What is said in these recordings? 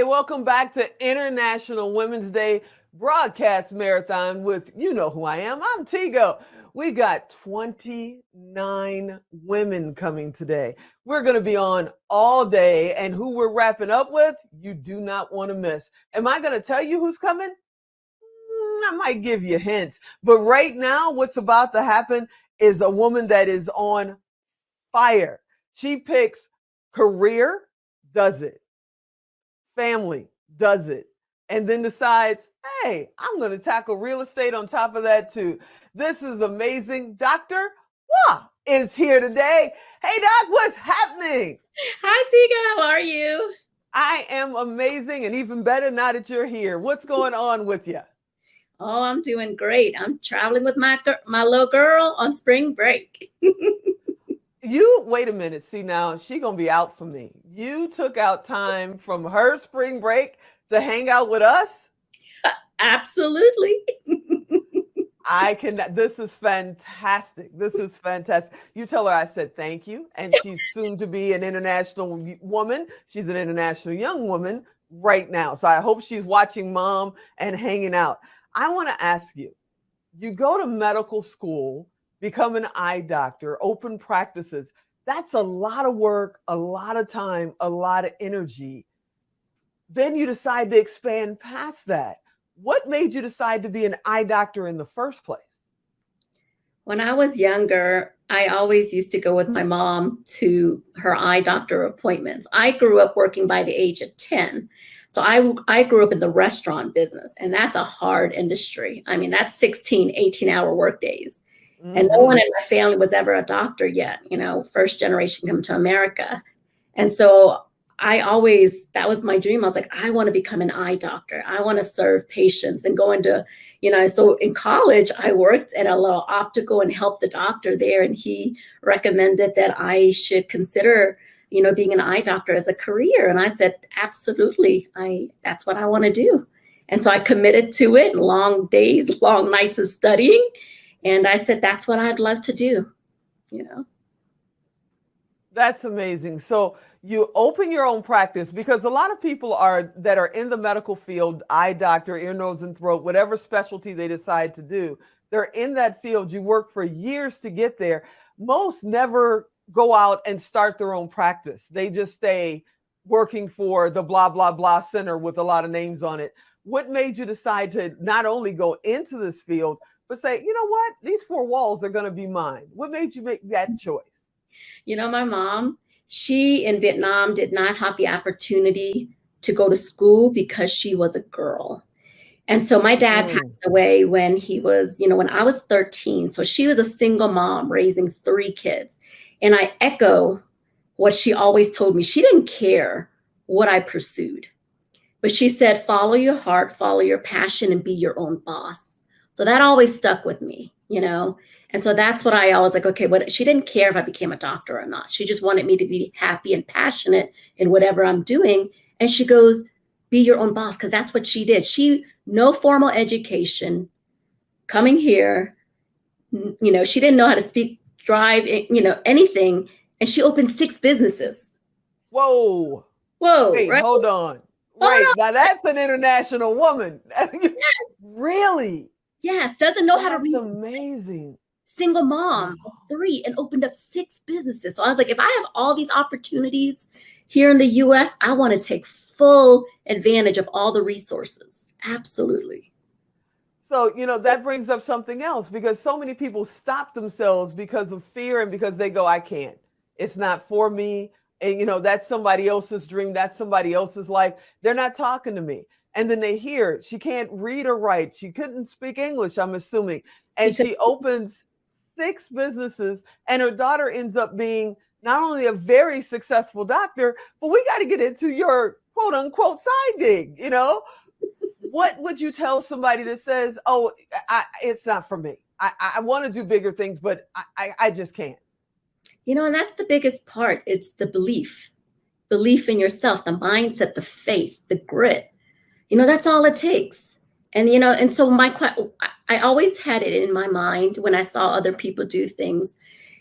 welcome back to International Women's Day broadcast marathon with you know who I am. I'm Tigo. We got 29 women coming today. We're going to be on all day, and who we're wrapping up with, you do not want to miss. Am I going to tell you who's coming? I might give you hints, but right now, what's about to happen is a woman that is on fire. She picks career, does it. Family does it, and then decides, hey, I'm going to tackle real estate on top of that too. This is amazing. Dr. Hoa is here today. Hey, Doc, what's happening? Hi, Tika. How are you? I am amazing, and even better now that you're here. What's going on with you? Oh, I'm doing great. I'm traveling with my little girl on spring break. You wait a minute. See, now she gonna be out for me. You took out time from her spring break to hang out with us. Absolutely. I can. This is fantastic. This is fantastic. You tell her I said thank you, and she's soon to be an international woman. She's an international young woman right now. So I hope she's watching mom and hanging out. I want to ask you. You go to medical school, become an eye doctor, open practices. That's a lot of work, a lot of time, a lot of energy. Then you decide to expand past that. What made you decide to be an eye doctor in the first place? When I was younger, I always used to go with my mom to her eye doctor appointments. I grew up working by the age of 10. So I grew up in the restaurant business, and that's a hard industry. I mean, that's 16, 18-hour work days. And no one in my family was ever a doctor yet, first generation come to America. And so that was my dream. I was like, I want to become an eye doctor. I want to serve patients and go into, so in college, I worked at a little optical and helped the doctor there. And he recommended that I should consider, being an eye doctor as a career. And I said, absolutely. That's what I want to do. And so I committed to it, long days, long nights of studying. And I said, that's what I'd love to do, That's amazing. So you open your own practice, because a lot of people that are in the medical field, eye doctor, ear, nose, and throat, whatever specialty they decide to do, they're in that field. You work for years to get there. Most never go out and start their own practice. They just stay working for the blah, blah, blah center with a lot of names on it. What made you decide to not only go into this field, but say, you know what, these four walls are going to be mine? What made you make that choice? My mom, she in Vietnam did not have the opportunity to go to school because she was a girl. And so my dad passed away when he was, when I was 13. So she was a single mom raising 3 kids. And I echo what she always told me. She didn't care what I pursued, but she said, follow your heart, follow your passion, and be your own boss. So that always stuck with me, And so that's what I always like, okay, she didn't care if I became a doctor or not. She just wanted me to be happy and passionate in whatever I'm doing. And she goes, be your own boss, because that's what she did. No formal education, coming here, she didn't know how to speak, drive, anything. And she opened 6 businesses. Whoa. Wait, right? hold on. Right. Now that's an international woman. Yes. Really? Yes. Doesn't know how to read. That's amazing. Single mom of 3 and opened up 6 businesses. So I was like, if I have all these opportunities here in the US, I want to take full advantage of all the resources. Absolutely. So, that brings up something else, because so many people stop themselves because of fear and because they go, I can't. It's not for me. And, that's somebody else's dream. That's somebody else's life. They're not talking to me. And then they hear she can't read or write. She couldn't speak English, I'm assuming. And she opens 6 businesses, and her daughter ends up being not only a very successful doctor, but we got to get into your quote unquote side gig. What would you tell somebody that says, oh, it's not for me? I want to do bigger things, but I just can't. And that's the biggest part. It's the belief in yourself, the mindset, the faith, the grit. That's all it takes. And, and so I always had it in my mind when I saw other people do things.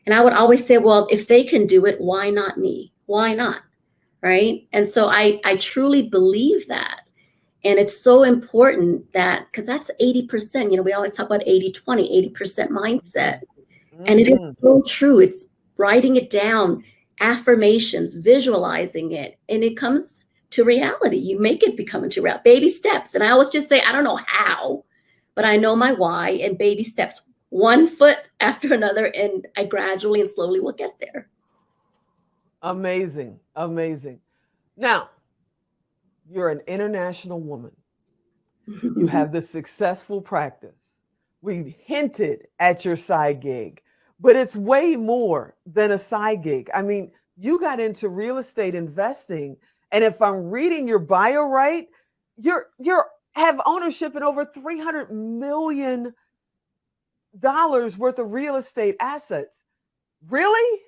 And I would always say, well, if they can do it, why not me? Why not? right? And so I truly believe that. And it's so important that, because that's 80%, we always talk about 80-20, 80% mindset. And it is Mhm. so true. It's writing it down, affirmations, visualizing it, and it comes to reality. You make it become into reality. Baby steps. And I always just say, I don't know how, but I know my why, and baby steps, one foot after another, and I gradually and slowly will get there. Amazing. Amazing. Now, you're an international woman. You have this successful practice. We hinted at your side gig, but it's way more than a side gig. I mean, you got into real estate investing, and if I'm reading your bio right, you're have ownership in over $300 million worth of real estate assets. Really?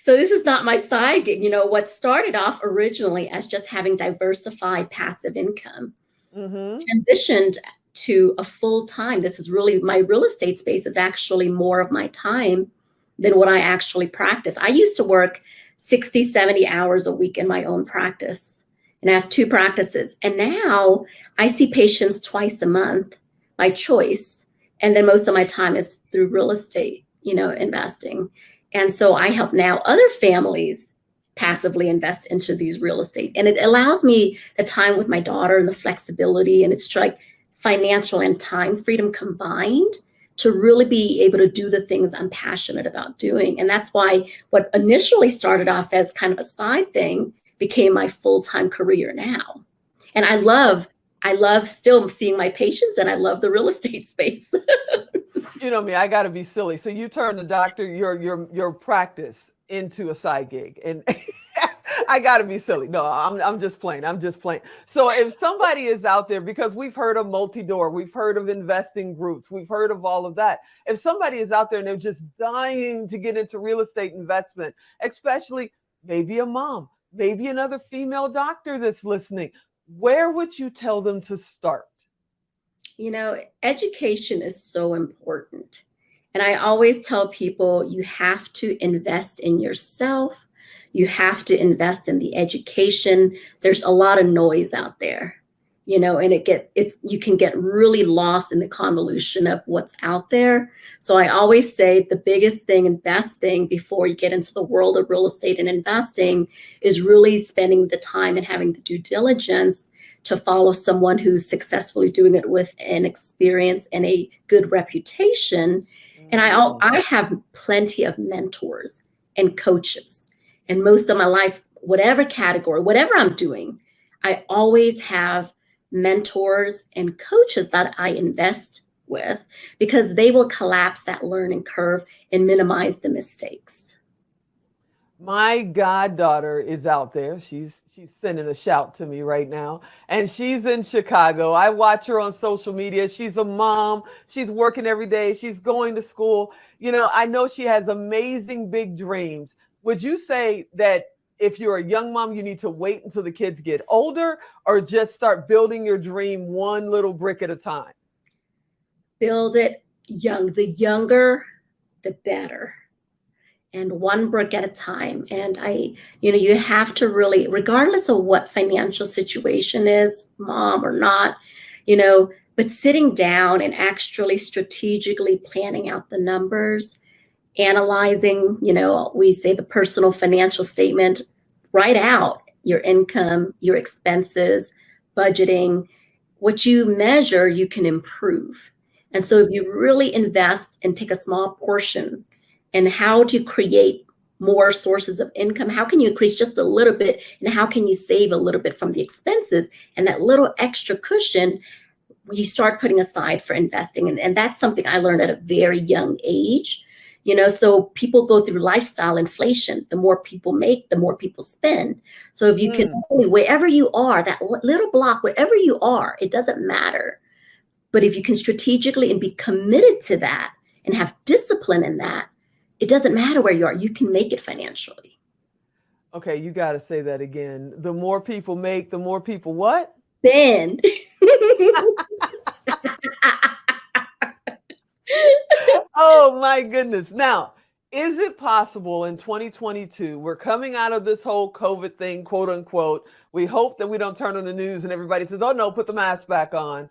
So this is not my side gig. What started off originally as just having diversified passive income Mm-hmm. transitioned to a full time. This is really, my real estate space is actually more of my time than what I actually practice. I used to work 60, 70 hours a week in my own practice, and I have two practices. And now I see patients twice a month by choice. And then most of my time is through real estate, investing. And so I help now other families passively invest into these real estate. And it allows me the time with my daughter and the flexibility. And it's like financial and time freedom combined to really be able to do the things I'm passionate about doing. And that's why what initially started off as kind of a side thing became my full-time career now. And I love still seeing my patients, and I love the real estate space. You know me, I got to be silly. So you turn the doctor, your practice into a side gig, and I got to be silly. No, I'm just playing. I'm just playing. So if somebody is out there, because we've heard of multi-door, we've heard of investing groups, we've heard of all of that. If somebody is out there and they're just dying to get into real estate investment, especially maybe a mom, maybe another female doctor that's listening, where would you tell them to start? Education is so important. And I always tell people you have to invest in yourself. You have to invest in the education. There's a lot of noise out there, and you can get really lost in the convolution of what's out there. So I always say the biggest thing and best thing before you get into the world of real estate and investing is really spending the time and having the due diligence to follow someone who's successfully doing it with an experience and a good reputation. And I have plenty of mentors and coaches. And most of my life, whatever category, whatever I'm doing, I always have mentors and coaches that I invest with, because they will collapse that learning curve and minimize the mistakes. My goddaughter is out there. She's sending a shout to me right now, and she's in Chicago. I watch her on social media. She's a mom. She's working every day. She's going to school. I know she has amazing big dreams. Would you say that if you're a young mom, you need to wait until the kids get older, or just start building your dream one little brick at a time? Build it young. The younger, the better. And one brick at a time. And you have to really, regardless of what financial situation is, mom or not, but sitting down and actually strategically planning out the numbers, analyzing, we say the personal financial statement, write out your income, your expenses, budgeting. What you measure, you can improve. And so if you really invest and take a small portion, and how to create more sources of income, how can you increase just a little bit, and how can you save a little bit from the expenses, and that little extra cushion you start putting aside for investing. And that's something I learned at a very young age. So people go through lifestyle inflation. The more people make, the more people spend. So if you can, wherever you are, that little block, wherever you are, it doesn't matter. But if you can strategically and be committed to that and have discipline in that, it doesn't matter where you are. You can make it financially. Okay, you got to say that again. The more people make, the more people what? Spend. Oh my goodness. Now, Is it possible in 2022, we're coming out of this whole COVID thing, quote unquote. We hope that we don't turn on the news and everybody says, oh no, put the mask back on.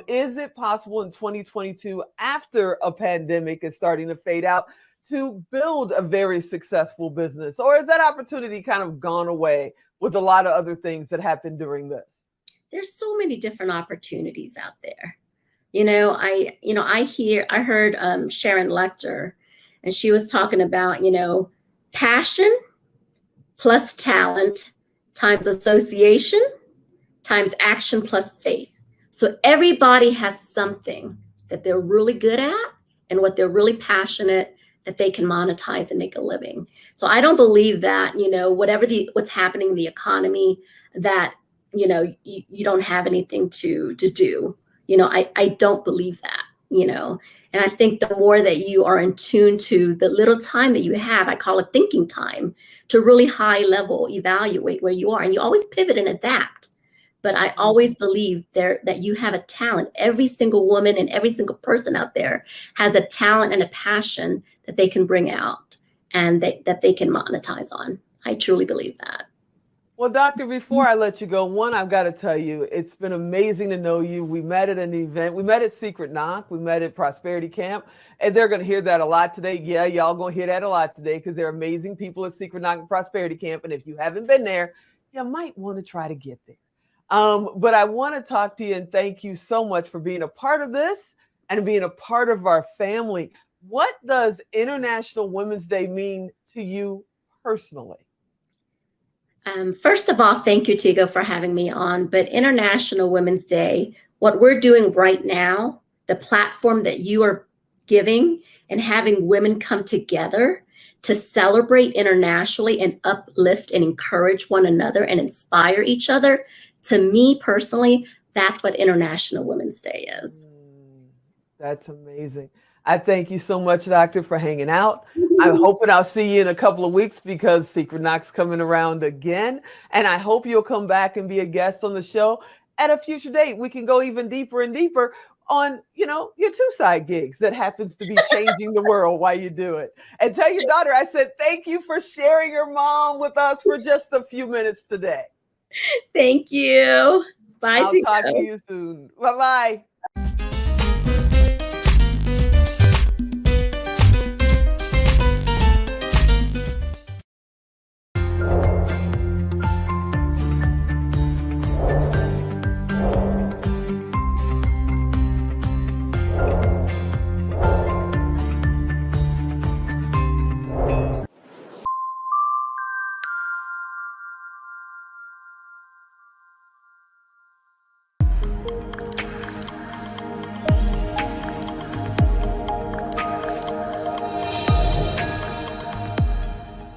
Is it possible in 2022, after a pandemic is starting to fade out, to build a very successful business? Or is that opportunity kind of gone away with a lot of other things that happened during this? There's so many different opportunities out there. I heard Sharon Lecter, and she was talking about, passion plus talent times association times action plus faith. So everybody has something that they're really good at and what they're really passionate that they can monetize and make a living. So I don't believe that, what's happening in the economy, that, you don't have anything to do. I don't believe that, and I think the more that you are in tune to the little time that you have, I call it thinking time, to really high level evaluate where you are. And you always pivot and adapt. But I always believe that you have a talent. Every single woman and every single person out there has a talent and a passion that they can bring out and that they can monetize on. I truly believe that. Well, Doctor, before I let you go, one, I've got to tell you, it's been amazing to know you. We met at an event. We met at Secret Knock. We met at Prosperity Camp. And they're going to hear that a lot today. Yeah, y'all going to hear that a lot today because they're amazing people at Secret Knock and Prosperity Camp. And if you haven't been there, you might want to try to get there. But I want to talk to you and thank you so much for being a part of this and being a part of our family. What does International Women's Day mean to you personally? First of all, thank you, Tigo, for having me on. But International Women's Day, what we're doing right now, the platform that you are giving and having women come together to celebrate internationally and uplift and encourage one another and inspire each other, to me personally, that's what International Women's Day is. That's amazing. I thank you so much, Doctor, for hanging out. I'm hoping I'll see you in a couple of weeks because Secret Knock's coming around again. And I hope you'll come back and be a guest on the show at a future date. We can go even deeper and deeper on, your two-side gigs that happens to be changing the world while you do it. And tell your daughter I said thank you for sharing your mom with us for just a few minutes today. Thank you. Bye. I'll talk to you soon. Bye-bye.